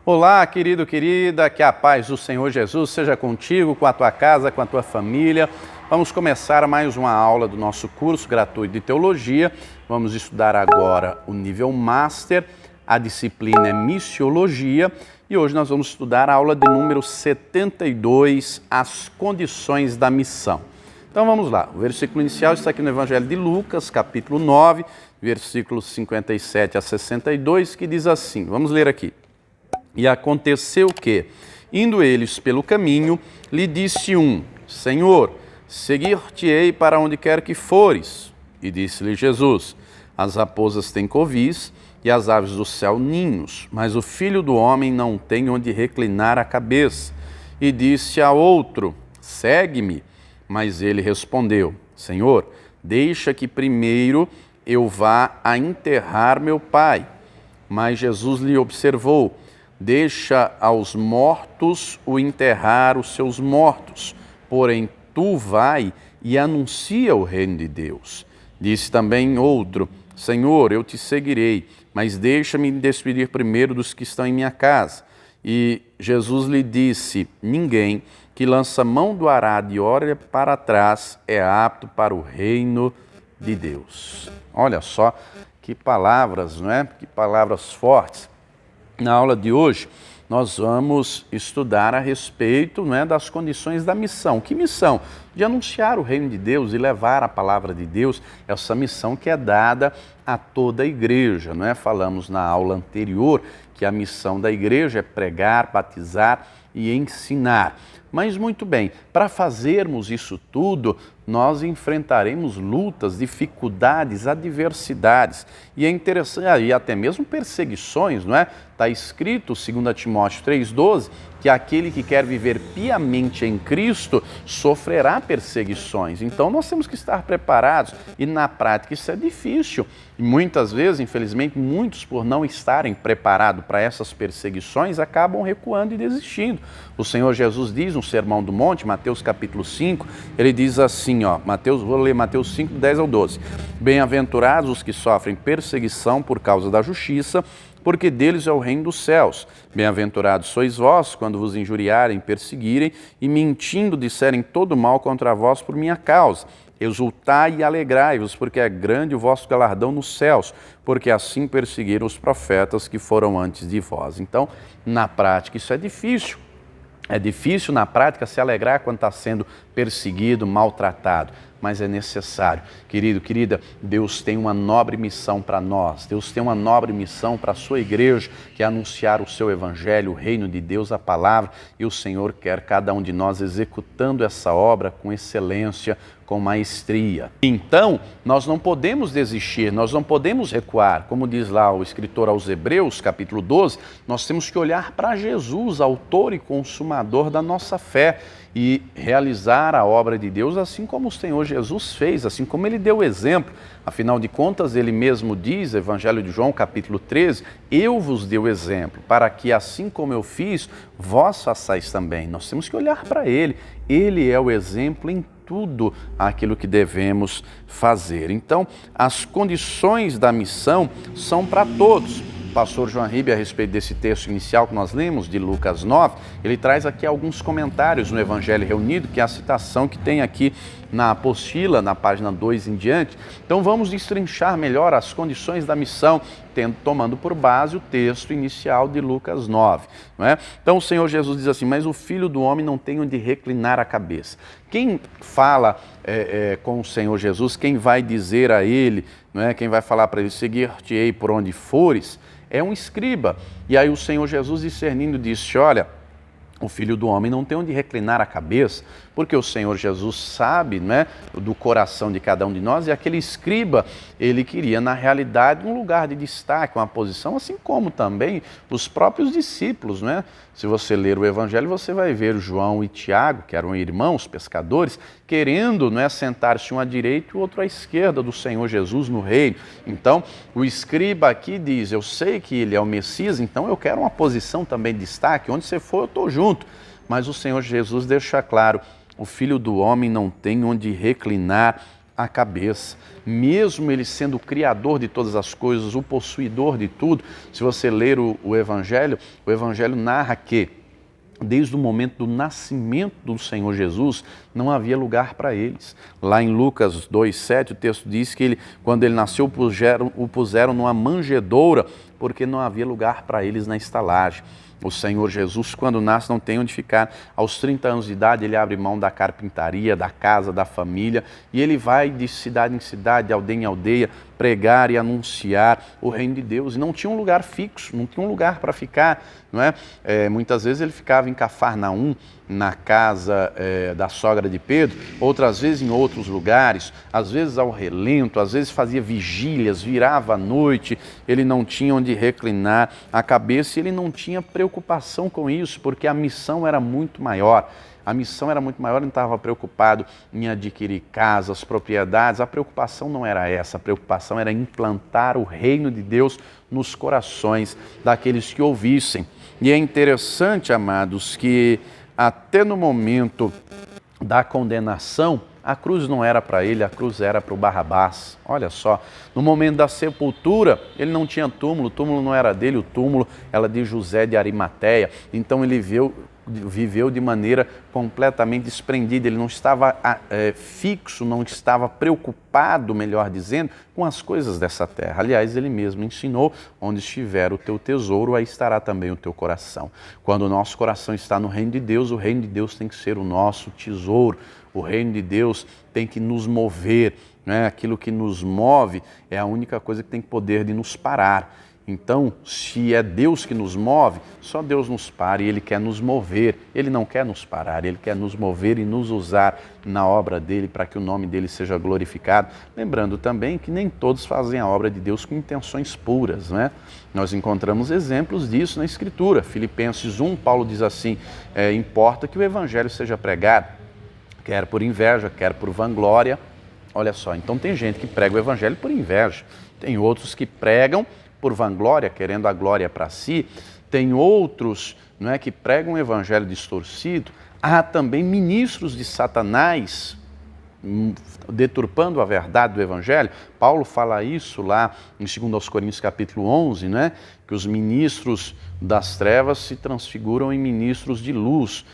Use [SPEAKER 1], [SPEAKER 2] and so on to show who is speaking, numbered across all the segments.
[SPEAKER 1] Olá, querido, querida, que a paz do Senhor Jesus seja contigo, com a tua casa, com a tua família. Vamos começar mais uma aula do nosso curso gratuito de Teologia. Vamos estudar agora o nível Master, a disciplina é Missiologia e hoje nós vamos estudar a aula de número 72, as condições da missão. Então vamos lá, o versículo inicial está aqui no Evangelho de Lucas, capítulo 9, versículos 57 a 62, que diz assim, vamos ler aqui. E aconteceu que, indo eles pelo caminho, lhe disse um, Senhor, seguir-te-ei para onde quer que fores. E disse-lhe Jesus, as raposas têm covis e as aves do céu ninhos, mas o Filho do Homem não tem onde reclinar a cabeça. E disse a outro, segue-me. Mas ele respondeu, Senhor, deixa que primeiro eu vá a enterrar meu pai. Mas Jesus lhe observou, deixa aos mortos o enterrar os seus mortos, porém tu vai e anuncia o reino de Deus. Disse também outro, Senhor, eu te seguirei, mas deixa-me despedir primeiro dos que estão em minha casa. E Jesus lhe disse, ninguém que lança mão do arado e olha para trás é apto para o reino de Deus. Olha só que palavras, não é? Que palavras fortes. Na aula de hoje, nós vamos estudar a respeito, não é, das condições da missão. Que missão? De anunciar o reino de Deus e levar a palavra de Deus, essa missão que é dada a toda a igreja. Não é? Falamos na aula anterior que a missão da igreja é pregar, batizar e ensinar. Mas muito bem, para fazermos isso tudo, nós enfrentaremos lutas, dificuldades, adversidades. E é interessante, e até mesmo perseguições, não é? Está escrito, 2 Timóteo 3,12, que aquele que quer viver piamente em Cristo sofrerá perseguições. Então nós temos que estar preparados e na prática isso é difícil. E muitas vezes, infelizmente, muitos por não estarem preparados para essas perseguições acabam recuando e desistindo. O Senhor Jesus diz no Sermão do Monte, Mateus capítulo 5, ele diz assim, vou ler Mateus 5, 10 ao 12. Bem-aventurados os que sofrem perseguição por causa da justiça, porque deles é o reino dos céus. Bem-aventurados sois vós, quando vos injuriarem, perseguirem e mentindo disserem todo mal contra vós por minha causa. Exultai e alegrai-vos, porque é grande o vosso galardão nos céus, porque assim perseguiram os profetas que foram antes de vós. Então, na prática, isso é difícil. É difícil, na prática, se alegrar quando está sendo perseguido, maltratado, mas é necessário. Querido, querida, Deus tem uma nobre missão para nós. Deus tem uma nobre missão para a sua igreja, que é anunciar o seu evangelho, o reino de Deus, a palavra, e o Senhor quer cada um de nós executando essa obra com excelência, com maestria. Então, nós não podemos desistir, nós não podemos recuar. Como diz lá o escritor aos Hebreus, capítulo 12, nós temos que olhar para Jesus, autor e consumador da nossa fé, e realizar a obra de Deus assim como o Senhor Jesus fez, assim como ele deu exemplo. Afinal de contas, ele mesmo diz, Evangelho de João, capítulo 13, eu vos dei o exemplo, para que assim como eu fiz, vós façais também. Nós temos que olhar para ele, ele é o exemplo em tudo aquilo que devemos fazer. Então, as condições da missão são para todos. O pastor João Ribe, a respeito desse texto inicial que nós lemos, de Lucas 9, ele traz aqui alguns comentários no Evangelho Reunido, que é a citação que tem aqui na apostila, na página 2 em diante. Então vamos destrinchar melhor as condições da missão, tomando por base o texto inicial de Lucas 9. Não é? Então o Senhor Jesus diz assim, mas o Filho do Homem não tem onde reclinar a cabeça. Quem fala com o Senhor Jesus, quem vai dizer a ele, não é? Quem vai falar para ele, seguir-te-ei por onde fores, é um escriba. E aí o Senhor Jesus, discernindo, disse, olha, o Filho do Homem não tem onde reclinar a cabeça, porque o Senhor Jesus sabe, né, do coração de cada um de nós, e aquele escriba, ele queria, na realidade, um lugar de destaque, uma posição, assim como também os próprios discípulos, né? Se você ler o Evangelho, você vai ver João e Tiago, que eram irmãos pescadores, querendo, né, sentar-se um à direita e o outro à esquerda do Senhor Jesus no reino. Então, o escriba aqui diz, eu sei que ele é o Messias, então eu quero uma posição também de destaque, onde você for eu estou junto. Mas o Senhor Jesus deixa claro, o Filho do Homem não tem onde reclinar a cabeça. Mesmo ele sendo o criador de todas as coisas, o possuidor de tudo, se você ler o Evangelho narra que desde o momento do nascimento do Senhor Jesus, não havia lugar para eles. Lá em Lucas 2,7, o texto diz que quando ele nasceu, o puseram numa manjedoura, porque não havia lugar para eles na estalagem. O Senhor Jesus, quando nasce, não tem onde ficar. Aos 30 anos de idade, ele abre mão da carpintaria, da casa, da família, e ele vai de cidade em cidade, de aldeia em aldeia, pregar e anunciar o reino de Deus. E não tinha um lugar fixo, não tinha um lugar para ficar, não é? Muitas vezes ele ficava em Cafarnaum, na casa da sogra de Pedro, outras vezes em outros lugares, às vezes ao relento, às vezes fazia vigílias, virava à noite, ele não tinha onde reclinar a cabeça e ele não tinha preocupação com isso, porque a missão era muito maior. A missão era muito maior, ele não estava preocupado em adquirir casas, propriedades, a preocupação não era essa, a preocupação era implantar o reino de Deus nos corações daqueles que ouvissem. E é interessante, amados, que até no momento da condenação, a cruz não era para ele, a cruz era para o Barrabás. Olha só, no momento da sepultura, ele não tinha túmulo, o túmulo não era dele, o túmulo era de José de Arimateia. Então ele viveu de maneira completamente desprendida, ele não estava fixo, não estava preocupado, melhor dizendo, com as coisas dessa terra. Aliás, ele mesmo ensinou, onde estiver o teu tesouro, aí estará também o teu coração. Quando o nosso coração está no reino de Deus, o reino de Deus tem que ser o nosso tesouro. O reino de Deus tem que nos mover, né? Aquilo que nos move é a única coisa que tem poder de nos parar. Então, se é Deus que nos move, só Deus nos para e Ele quer nos mover. Ele não quer nos parar, Ele quer nos mover e nos usar na obra dEle para que o nome dEle seja glorificado. Lembrando também que nem todos fazem a obra de Deus com intenções puras, né? Nós encontramos exemplos disso na Escritura. Filipenses 1, Paulo diz assim, importa que o Evangelho seja pregado, quer por inveja, quer por vanglória. Olha só, então tem gente que prega o Evangelho por inveja, tem outros que pregam por vanglória, querendo a glória para si, tem outros, não é, que pregam o Evangelho distorcido. Há também ministros de Satanás deturpando a verdade do Evangelho. Paulo fala isso lá em 2 Coríntios capítulo 11, né, que os ministros das trevas se transfiguram em ministros de luz,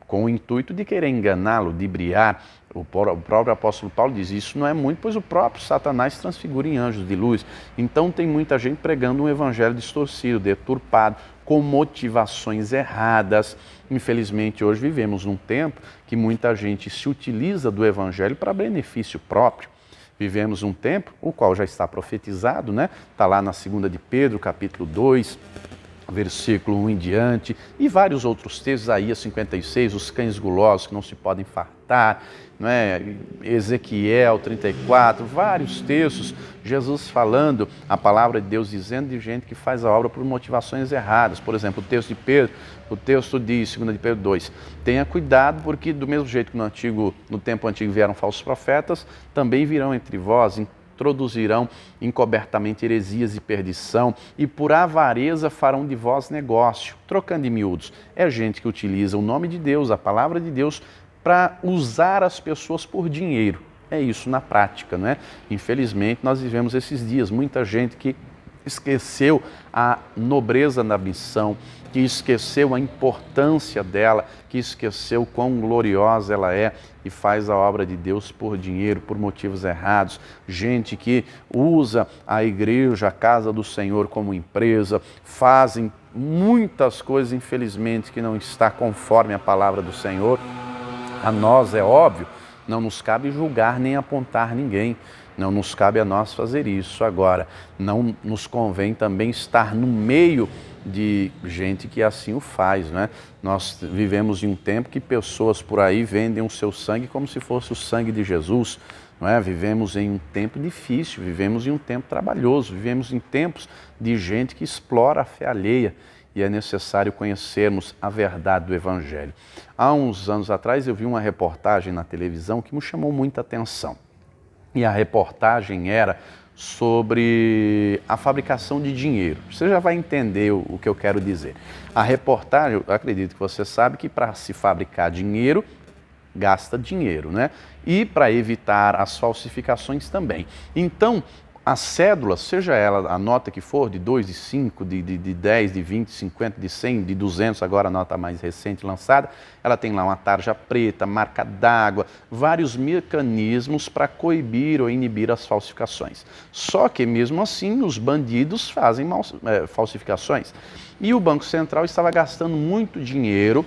[SPEAKER 1] com o intuito de querer enganá-lo, de briar. O próprio apóstolo Paulo diz, isso não é muito, pois o próprio Satanás se transfigura em anjos de luz. Então tem muita gente pregando um evangelho distorcido, deturpado, com motivações erradas. Infelizmente, hoje vivemos num tempo que muita gente se utiliza do evangelho para benefício próprio. Vivemos um tempo, o qual já está profetizado, né? Está lá na 2 de Pedro, capítulo 2, versículo 1 em diante, e vários outros textos, Isaías 56, os cães gulosos que não se podem fartar, não é? Ezequiel 34, vários textos, Jesus falando a palavra de Deus, dizendo de gente que faz a obra por motivações erradas. Por exemplo, o texto de Pedro, o texto diz, 2 de Pedro 2, tenha cuidado, porque do mesmo jeito que no tempo antigo vieram falsos profetas, também virão entre vós, introduzirão encobertamente heresias e perdição, e por avareza farão de vós negócio. Trocando em miúdos, é gente que utiliza o nome de Deus, a palavra de Deus, para usar as pessoas por dinheiro. É isso na prática, não é? Infelizmente, nós vivemos esses dias, muita gente que esqueceu a nobreza da missão, que esqueceu a importância dela, que esqueceu quão gloriosa ela é e faz a obra de Deus por dinheiro, por motivos errados. Gente que usa a igreja, a casa do Senhor como empresa, fazem muitas coisas, infelizmente, que não está conforme a palavra do Senhor. A nós, é óbvio, não nos cabe julgar nem apontar ninguém. Não nos cabe a nós fazer isso. Agora, não nos convém também estar no meio de gente que assim o faz, né? Nós vivemos em um tempo que pessoas por aí vendem o seu sangue como se fosse o sangue de Jesus, não é? Vivemos em um tempo difícil, vivemos em um tempo trabalhoso, vivemos em tempos de gente que explora a fé alheia, e é necessário conhecermos a verdade do Evangelho. Há uns anos atrás eu vi uma reportagem na televisão que me chamou muita atenção. E a reportagem era sobre a fabricação de dinheiro. Você já vai entender o que eu quero dizer. A reportagem, eu acredito que você sabe que para se fabricar dinheiro, gasta dinheiro, né? E para evitar as falsificações também. Então, a cédula, seja ela a nota que for, de 2, de 5, de 10, de 20, de 50, de 100, de 200, agora a nota mais recente lançada, ela tem lá uma tarja preta, marca d'água, vários mecanismos para coibir ou inibir as falsificações. Só que mesmo assim os bandidos fazem falsificações. E o Banco Central estava gastando muito dinheiro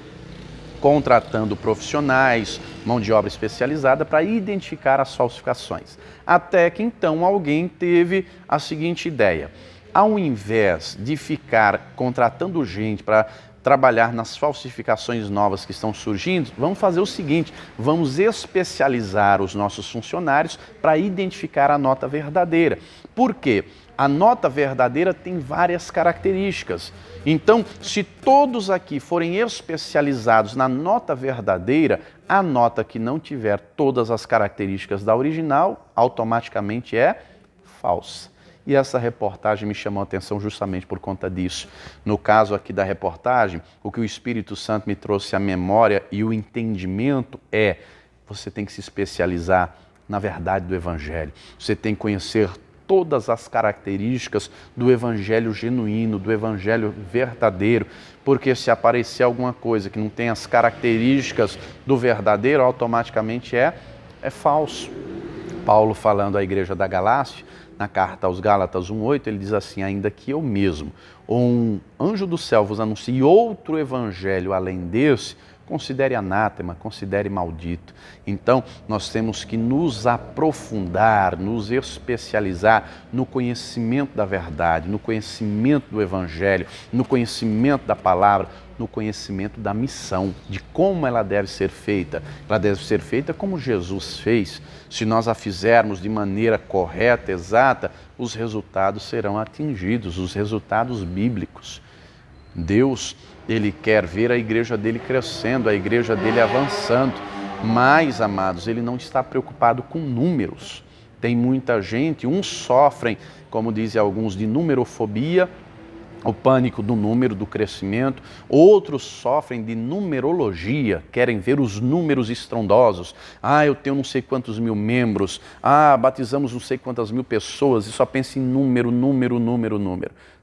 [SPEAKER 1] contratando profissionais, mão de obra especializada para identificar as falsificações. Até que então alguém teve a seguinte ideia: ao invés de ficar contratando gente para trabalhar nas falsificações novas que estão surgindo, vamos fazer o seguinte: vamos especializar os nossos funcionários para identificar a nota verdadeira. Por quê? A nota verdadeira tem várias características. Então, se todos aqui forem especializados na nota verdadeira, a nota que não tiver todas as características da original, automaticamente é falsa. E essa reportagem me chamou a atenção justamente por conta disso. No caso aqui da reportagem, o que o Espírito Santo me trouxe à memória e o entendimento é: você tem que se especializar na verdade do Evangelho. Você tem que conhecer todas as características do Evangelho genuíno, do Evangelho verdadeiro, porque se aparecer alguma coisa que não tem as características do verdadeiro, automaticamente é falso. Paulo, falando à igreja da Galácia, na carta aos Gálatas 1,8, ele diz assim: ainda que eu mesmo, ou um anjo do céu vos anuncie outro evangelho além desse, considere anátema, considere maldito. Então, nós temos que nos aprofundar, nos especializar no conhecimento da verdade, no conhecimento do Evangelho, no conhecimento da palavra, no conhecimento da missão, de como ela deve ser feita. Ela deve ser feita como Jesus fez. Se nós a fizermos de maneira correta, exata, os resultados serão atingidos, os resultados bíblicos. Deus, Ele quer ver a igreja dele crescendo, a igreja dele avançando, mas, amados, Ele não está preocupado com números. Tem muita gente, uns sofrem, como dizem alguns, de numerofobia, o pânico do número, do crescimento. Outros sofrem de numerologia, querem ver os números estrondosos. Eu tenho não sei quantos mil membros, batizamos não sei quantas mil pessoas, e só pensa em número.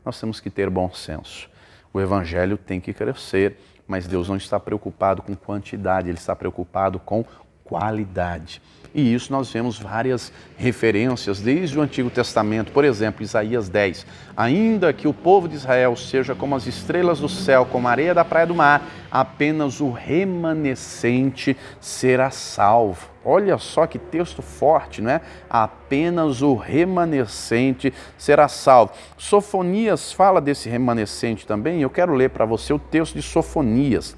[SPEAKER 1] Nós temos que ter bom senso. O Evangelho tem que crescer, mas Deus não está preocupado com quantidade, Ele está preocupado com qualidade. E isso nós vemos várias referências desde o Antigo Testamento. Por exemplo, Isaías 10. Ainda que o povo de Israel seja como as estrelas do céu, como a areia da praia do mar, apenas o remanescente será salvo. Olha só que texto forte, não é? Apenas o remanescente será salvo. Sofonias fala desse remanescente também. Eu quero ler para você o texto de Sofonias,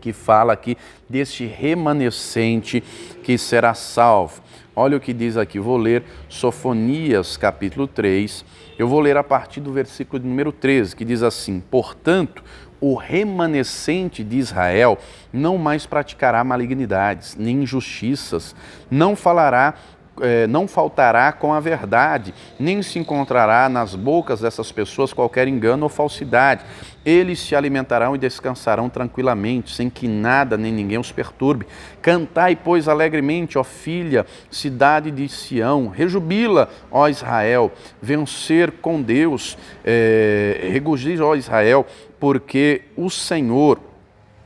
[SPEAKER 1] que fala aqui deste remanescente que será salvo. Olha o que diz aqui, vou ler Sofonias capítulo 3, eu vou ler a partir do versículo de número 13, que diz assim: portanto, o remanescente de Israel não mais praticará malignidades, nem injustiças, não faltará com a verdade, nem se encontrará nas bocas dessas pessoas qualquer engano ou falsidade. Eles se alimentarão e descansarão tranquilamente, sem que nada nem ninguém os perturbe. Cantai, pois, alegremente, ó filha, cidade de Sião. Rejubila, ó Israel, vencer com Deus. Regozija, ó Israel, porque o Senhor...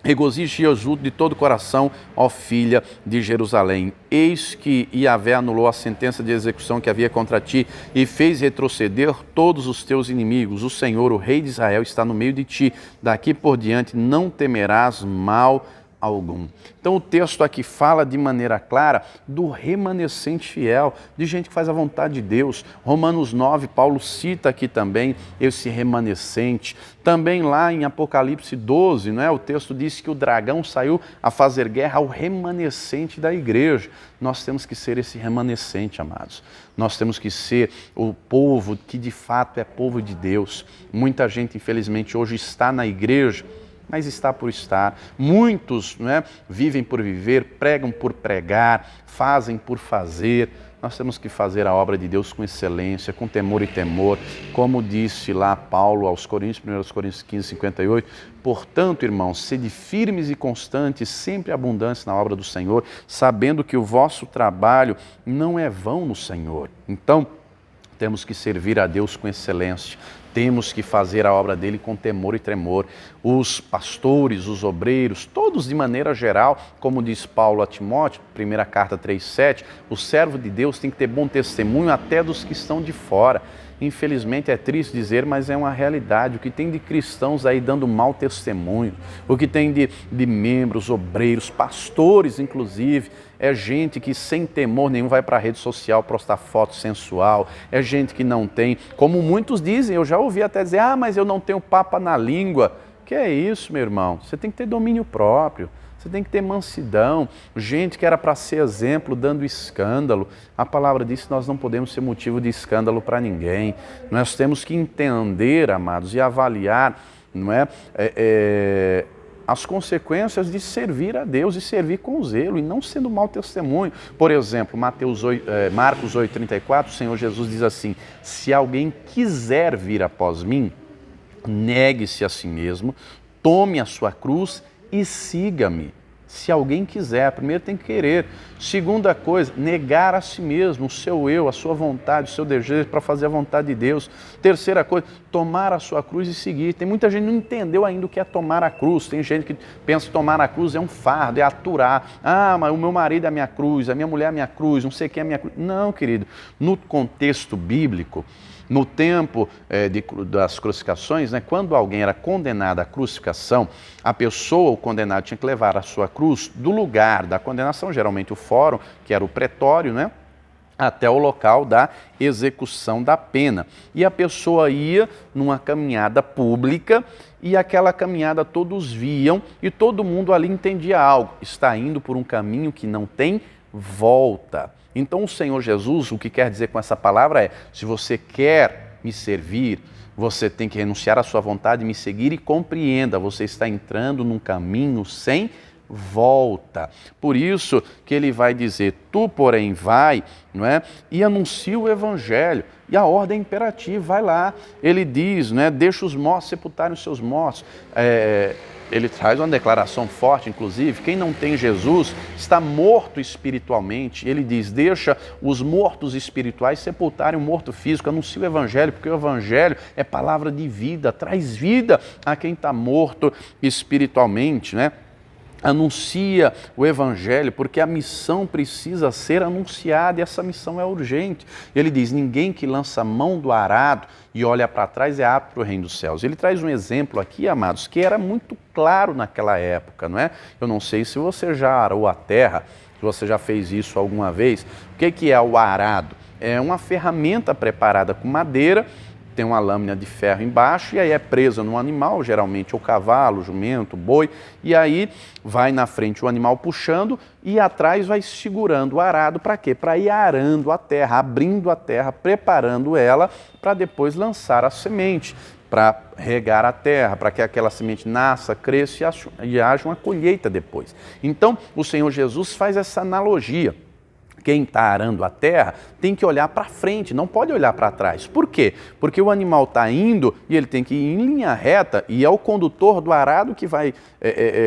[SPEAKER 1] Regozije e ajude de todo o coração, ó filha de Jerusalém. Eis que Yahvé anulou a sentença de execução que havia contra ti e fez retroceder todos os teus inimigos. O Senhor, o Rei de Israel, está no meio de ti. Daqui por diante não temerás mal algum. Então o texto aqui fala de maneira clara do remanescente fiel, de gente que faz a vontade de Deus. Romanos 9, Paulo cita aqui também esse remanescente. Também lá em Apocalipse 12, o texto diz que o dragão saiu a fazer guerra ao remanescente da igreja. Nós temos que ser esse remanescente, amados. Nós temos que ser o povo que de fato é povo de Deus. Muita gente, infelizmente, hoje está na igreja, mas está por estar. Muitos vivem por viver, pregam por pregar, fazem por fazer, nós temos que fazer a obra de Deus com excelência, com temor e temor, como disse lá Paulo aos Coríntios, 1 Coríntios 15, 58. Portanto, irmãos, sede firmes e constantes, sempre abundantes na obra do Senhor, sabendo que o vosso trabalho não é vão no Senhor. Então, temos que servir a Deus com excelência, temos que fazer a obra dele com temor e tremor. Os pastores, os obreiros, todos de maneira geral, como diz Paulo a Timóteo, 1 carta 3,7, o servo de Deus tem que ter bom testemunho até dos que estão de fora. Infelizmente é triste dizer, mas é uma realidade. O que tem de cristãos aí dando mau testemunho, o que tem de membros, obreiros, pastores inclusive, é gente que sem temor nenhum vai para a rede social postar foto sensual, é gente que não tem, como muitos dizem, eu já ouvi até dizer, mas eu não tenho papa na língua. Que é isso, meu irmão? Você tem que ter domínio próprio. Você tem que ter mansidão, gente que era para ser exemplo dando escândalo. A palavra diz que nós não podemos ser motivo de escândalo para ninguém. Nós temos que entender, amados, e avaliar, não é, as consequências de servir a Deus e servir com zelo e não sendo mau testemunho. Por exemplo, Marcos 8,34, o Senhor Jesus diz assim, se alguém quiser vir após mim, negue-se a si mesmo, tome a sua cruz e siga-me. Se alguém quiser, primeiro tem que querer. Segunda coisa, negar a si mesmo, o seu eu, a sua vontade, o seu desejo para fazer a vontade de Deus. Terceira coisa, tomar a sua cruz e seguir. Tem muita gente que não entendeu ainda o que é tomar a cruz. Tem gente que pensa que tomar a cruz é um fardo, é aturar. Mas o meu marido é a minha cruz, a minha mulher é a minha cruz, não sei quem é a minha cruz. Não, querido. No contexto bíblico, no tempo das crucificações, né, quando alguém era condenado à crucificação, a pessoa, o condenado, tinha que levar a sua cruz do lugar da condenação, geralmente o fórum, que era o pretório, né, até o local da execução da pena. E a pessoa ia numa caminhada pública e aquela caminhada todos viam e todo mundo ali entendia algo. Está indo por um caminho que não tem volta. Então o Senhor Jesus, o que quer dizer com essa palavra é, se você quer me servir, você tem que renunciar à sua vontade e me seguir e compreenda, você está entrando num caminho sem volta. Por isso que ele vai dizer, tu porém vai, não é? E anuncia o evangelho. E a ordem é imperativa, vai lá. Ele diz, não é? Deixa os mortos sepultarem os seus mortos. Ele traz uma declaração forte, inclusive, quem não tem Jesus está morto espiritualmente. Ele diz, deixa os mortos espirituais sepultarem o morto físico, anuncia o evangelho, porque o evangelho é palavra de vida, traz vida a quem está morto espiritualmente, né? Anuncia o evangelho, porque a missão precisa ser anunciada e essa missão é urgente. Ele diz, ninguém que lança a mão do arado e olha para trás é apto para o reino dos céus. Ele traz um exemplo aqui, amados, que era muito claro naquela época, não é? Eu não sei se você já arou a terra, se você já fez isso alguma vez. O que é o arado? É uma ferramenta preparada com madeira, tem uma lâmina de ferro embaixo e aí é presa no animal, geralmente o cavalo, o jumento, o boi, e aí vai na frente o animal puxando e atrás vai segurando o arado para quê? Para ir arando a terra, abrindo a terra, preparando ela para depois lançar a semente, para regar a terra, para que aquela semente nasça, cresça e haja uma colheita depois. Então, o Senhor Jesus faz essa analogia. Quem está arando a terra tem que olhar para frente, não pode olhar para trás. Por quê? Porque o animal está indo e ele tem que ir em linha reta e é o condutor do arado que vai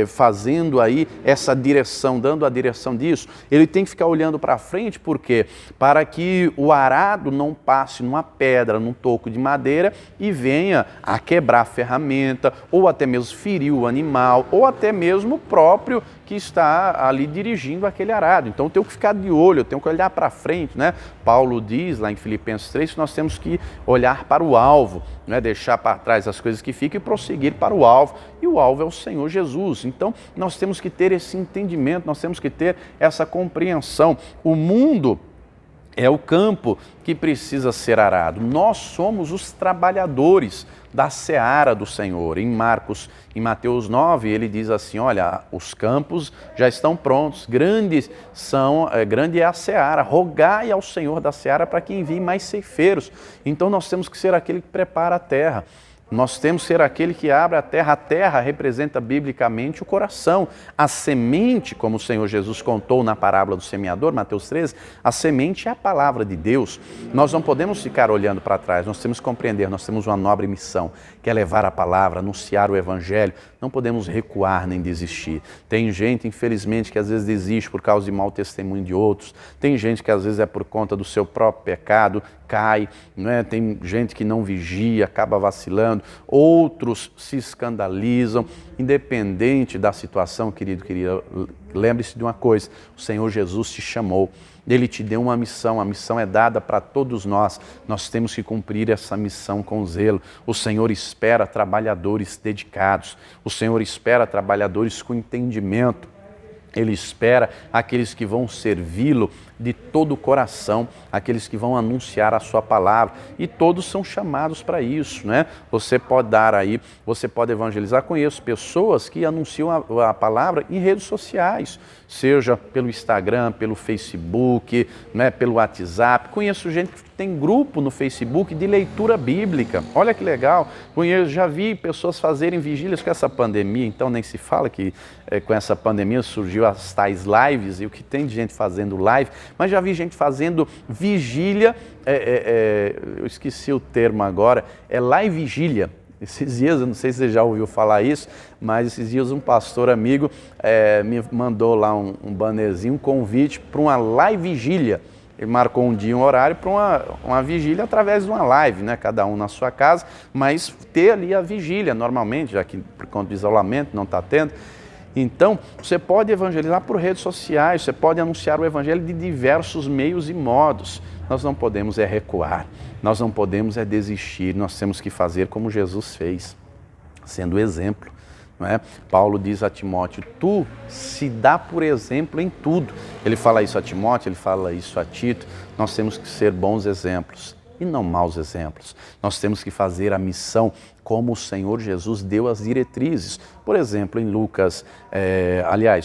[SPEAKER 1] fazendo aí essa direção, dando a direção disso. Ele tem que ficar olhando para frente, por quê? Para que o arado não passe numa pedra, num toco de madeira e venha a quebrar a ferramenta ou até mesmo ferir o animal ou até mesmo o próprio que está ali dirigindo aquele arado. Então eu tenho que ficar de olho, eu tenho que olhar para frente, né? Paulo diz lá em Filipenses 3 que nós temos que olhar para o alvo, né? Deixar para trás as coisas que ficam e prosseguir para o alvo. E o alvo é o Senhor Jesus. Então nós temos que ter esse entendimento, nós temos que ter essa compreensão. O mundo é o campo que precisa ser arado. Nós somos os trabalhadores da seara do Senhor. Em Mateus 9, ele diz assim, olha, os campos já estão prontos, grande é a seara, rogai ao Senhor da seara para que envie mais ceifeiros. Então nós temos que ser aquele que prepara a terra. Nós temos que ser aquele que abre a terra. A terra representa biblicamente o coração. A semente, como o Senhor Jesus contou na parábola do semeador, Mateus 13, a semente é a palavra de Deus. Nós não podemos ficar olhando para trás, nós temos que compreender, nós temos uma nobre missão, que é levar a palavra, anunciar o Evangelho. Não podemos recuar nem desistir. Tem gente, infelizmente, que às vezes desiste por causa de mau testemunho de outros. Tem gente que às vezes é por conta do seu próprio pecado, cai, não é? Tem gente que não vigia, acaba vacilando. Outros se escandalizam, independente da situação, querido, querida. Lembre-se de uma coisa, o Senhor Jesus te chamou, Ele te deu uma missão, a missão é dada para todos nós temos que cumprir essa missão com zelo. O Senhor espera trabalhadores dedicados, o Senhor espera trabalhadores com entendimento. Ele espera aqueles que vão servi-lo de todo o coração, aqueles que vão anunciar a sua palavra. E todos são chamados para isso, né? Você pode dar aí, você pode evangelizar. Conheço pessoas que anunciam a palavra em redes sociais, seja pelo Instagram, pelo Facebook, né, pelo WhatsApp. Conheço gente que tem grupo no Facebook de leitura bíblica. Olha que legal. Já vi pessoas fazerem vigílias com essa pandemia, então nem se fala que com essa pandemia surgiu as tais lives, e o que tem de gente fazendo live, mas já vi gente fazendo vigília, eu esqueci o termo agora, é live vigília. Esses dias, eu não sei se você já ouviu falar isso, mas esses dias um pastor amigo me mandou lá um bannerzinho, um convite para uma live vigília. Ele marcou um dia, um horário para uma vigília através de uma live, né? Cada um na sua casa, mas ter ali a vigília normalmente, já que por conta do isolamento não está tendo. Então, você pode evangelizar por redes sociais, você pode anunciar o Evangelho de diversos meios e modos. Nós não podemos recuar, nós não podemos desistir, nós temos que fazer como Jesus fez, sendo exemplo. Não é? Paulo diz a Timóteo, tu se dá por exemplo em tudo. Ele fala isso a Timóteo, ele fala isso a Tito. Nós temos que ser bons exemplos e não maus exemplos. Nós temos que fazer a missão como o Senhor Jesus deu as diretrizes. Por exemplo, em Lucas,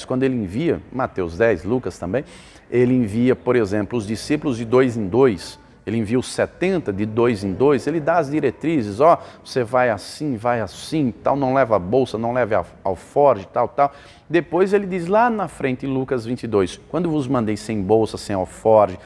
[SPEAKER 1] quando ele envia, Mateus 10, Lucas também, ele envia, por exemplo, os discípulos de 2 em 2, ele envia os 70 de 2 em 2, ele dá as diretrizes, você vai assim, tal, não leva a bolsa, não leve alforje, tal. Depois ele diz lá na frente, em Lucas 22, quando vos mandei sem bolsa, sem alforje,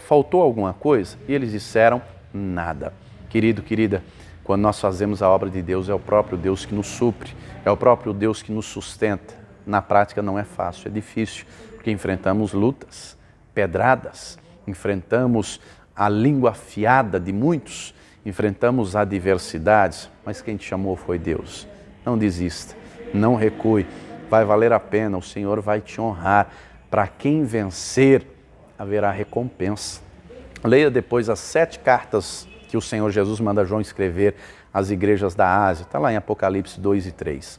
[SPEAKER 1] faltou alguma coisa? E eles disseram, nada. Querido, querida, quando nós fazemos a obra de Deus, é o próprio Deus que nos supre, é o próprio Deus que nos sustenta. Na prática não é fácil, é difícil, porque enfrentamos lutas, pedradas, enfrentamos a língua afiada de muitos, enfrentamos adversidades, mas quem te chamou foi Deus. Não desista, não recue, vai valer a pena, o Senhor vai te honrar. Para quem vencer, haverá recompensa. Leia depois as 7 cartas que o Senhor Jesus manda João escrever às igrejas da Ásia, está lá em Apocalipse 2 e 3.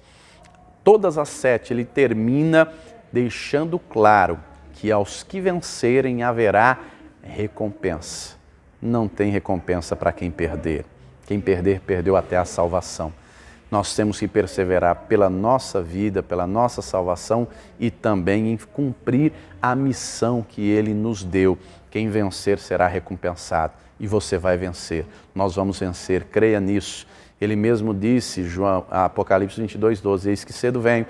[SPEAKER 1] Todas as 7 ele termina deixando claro que aos que vencerem haverá recompensa. Não tem recompensa para quem perder. Quem perder, perdeu até a salvação. Nós temos que perseverar pela nossa vida, pela nossa salvação e também em cumprir a missão que Ele nos deu. Quem vencer será recompensado e você vai vencer. Nós vamos vencer, creia nisso. Ele mesmo disse, Apocalipse 22, 12, eis que cedo venho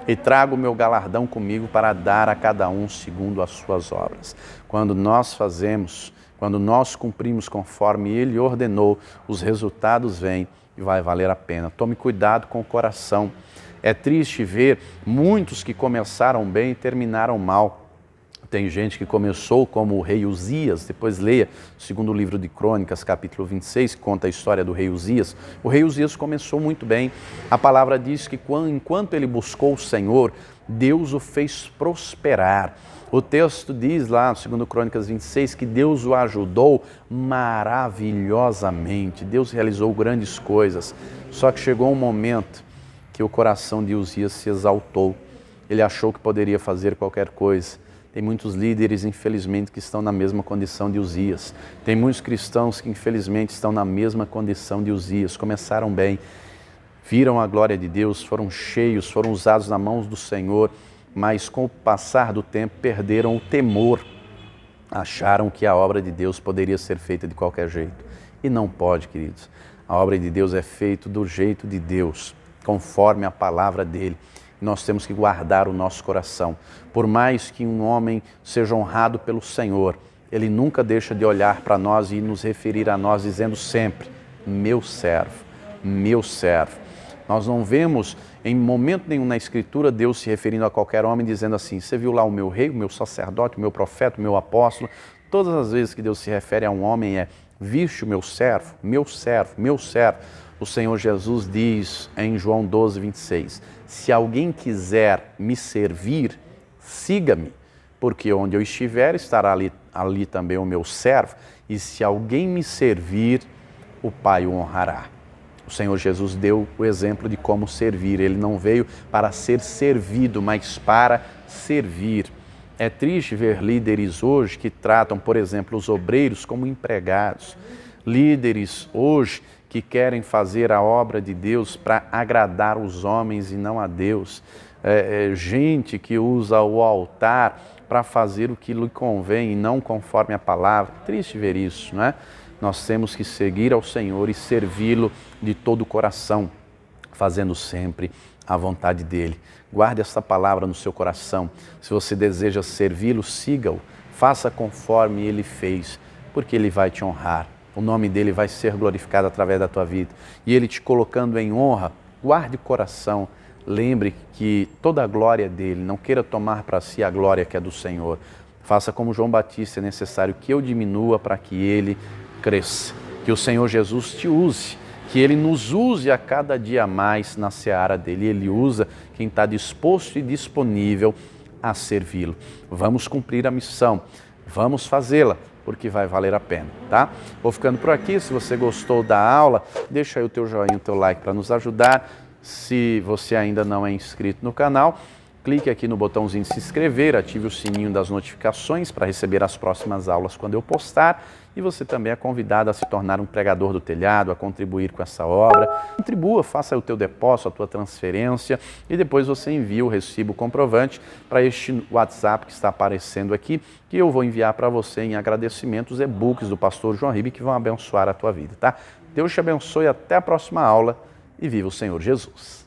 [SPEAKER 1] e trago o meu galardão comigo para dar a cada um segundo as suas obras. Quando nós fazemos, quando nós cumprimos conforme Ele ordenou, os resultados vêm e vai valer a pena. Tome cuidado com o coração. É triste ver muitos que começaram bem e terminaram mal. Tem gente que começou como o rei Uzias, depois leia o segundo livro de Crônicas, capítulo 26, que conta a história do rei Uzias. O rei Uzias começou muito bem. A palavra diz que enquanto ele buscou o Senhor, Deus o fez prosperar. O texto diz lá, no segundo Crônicas 26, que Deus o ajudou maravilhosamente. Deus realizou grandes coisas. Só que chegou um momento que o coração de Uzias se exaltou. Ele achou que poderia fazer qualquer coisa. Tem muitos líderes, infelizmente, que estão na mesma condição de Uzias. Tem muitos cristãos que, infelizmente, estão na mesma condição de Uzias. Começaram bem, viram a glória de Deus, foram cheios, foram usados nas mãos do Senhor, mas com o passar do tempo perderam o temor. Acharam que a obra de Deus poderia ser feita de qualquer jeito. E não pode, queridos. A obra de Deus é feita do jeito de Deus, conforme a palavra dele. Nós temos que guardar o nosso coração. Por mais que um homem seja honrado pelo Senhor, ele nunca deixa de olhar para nós e nos referir a nós dizendo sempre, meu servo, meu servo. Nós não vemos em momento nenhum na Escritura Deus se referindo a qualquer homem dizendo assim, você viu lá o meu rei, o meu sacerdote, o meu profeta, o meu apóstolo. Todas as vezes que Deus se refere a um homem é, viste o meu servo, meu servo, meu servo. O Senhor Jesus diz em João 12, 26, se alguém quiser me servir, siga-me, porque onde eu estiver estará ali também o meu servo, e se alguém me servir, o Pai o honrará. O Senhor Jesus deu o exemplo de como servir. Ele não veio para ser servido, mas para servir. É triste ver líderes hoje que tratam, por exemplo, os obreiros como empregados. Líderes hoje que querem fazer a obra de Deus para agradar os homens e não a Deus. Gente que usa o altar para fazer o que lhe convém e não conforme a palavra. Triste ver isso, não é? Nós temos que seguir ao Senhor e servi-lo de todo o coração, fazendo sempre a vontade dEle. Guarde essa palavra no seu coração. Se você deseja servi-lo, siga-o. Faça conforme Ele fez, porque Ele vai te honrar. O nome dEle vai ser glorificado através da tua vida. E Ele te colocando em honra, guarde o coração. Lembre que toda a glória é dEle. Não queira tomar para si a glória que é do Senhor. Faça como João Batista, é necessário que eu diminua para que Ele cresça. Que o Senhor Jesus te use, que Ele nos use a cada dia mais na seara dEle. Ele usa quem está disposto e disponível a servi-lo. Vamos cumprir a missão, vamos fazê-la, porque vai valer a pena, tá? Vou ficando por aqui. Se você gostou da aula, deixa aí o teu joinha, o teu like para nos ajudar. Se você ainda não é inscrito no canal, clique aqui no botãozinho de se inscrever, ative o sininho das notificações para receber as próximas aulas quando eu postar. E você também é convidado a se tornar um pregador do telhado, a contribuir com essa obra. Contribua, faça o teu depósito, a tua transferência e depois você envia o recibo comprovante para este WhatsApp que está aparecendo aqui, que eu vou enviar para você em agradecimento os e-books do pastor João Ribe que vão abençoar a tua vida, tá? Deus te abençoe, até a próxima aula e viva o Senhor Jesus.